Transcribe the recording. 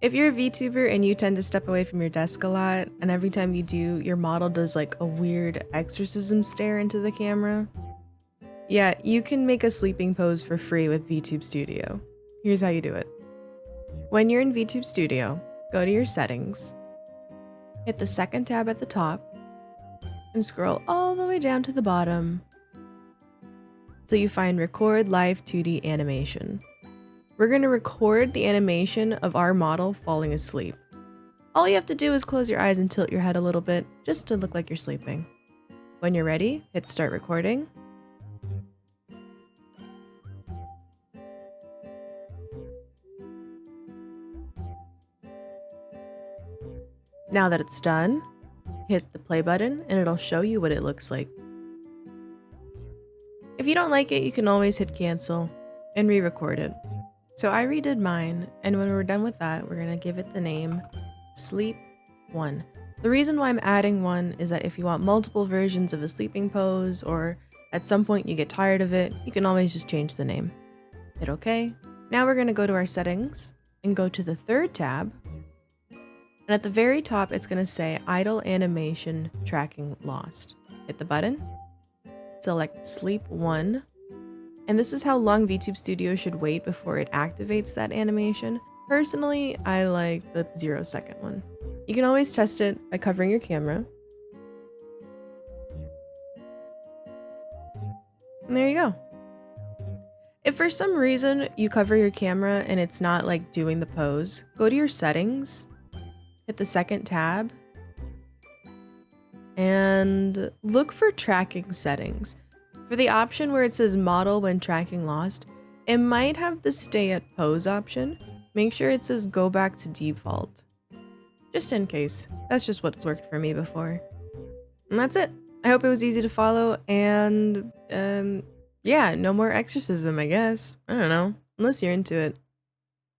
If you're a VTuber and you tend to step away from your desk a lot, and every time you do, your model does like a weird exorcism stare into the camera, yeah, you can make a sleeping pose for free with VTube Studio. Here's how you do it. When you're in VTube Studio, go to your settings, hit the second tab at the top, and scroll all the way down to the bottom till you find Record Live 2D Animation. We're going to record the animation of our model falling asleep. All you have to do is close your eyes and tilt your head a little bit, just to look like you're sleeping. When you're ready, hit start recording. Now that it's done, hit the play button and it'll show you what it looks like. If you don't like it, you can always hit cancel and re-record it. So I redid mine, and when we're done with that, we're gonna give it the name Sleep 1. The reason why I'm adding 1 is that if you want multiple versions of a sleeping pose, or at some point you get tired of it, you can always just change the name. Hit OK. Now we're gonna go to our settings and go to the third tab. And at the very top, it's gonna say Idle Animation Tracking Lost. Hit the button, select Sleep 1. And this is how long VTube Studio should wait before it activates that animation. Personally, I like the 0-second one. You can always test it by covering your camera. And there you go. If for some reason you cover your camera and it's not like doing the pose, go to your settings, hit the second tab, and look for tracking settings. For the option where it says model when tracking lost, it might have the stay at pose option. Make sure it says go back to default. Just in case. That's just what's worked for me before. And that's it. I hope it was easy to follow, and yeah, no more exorcism, I guess. I don't know. Unless you're into it.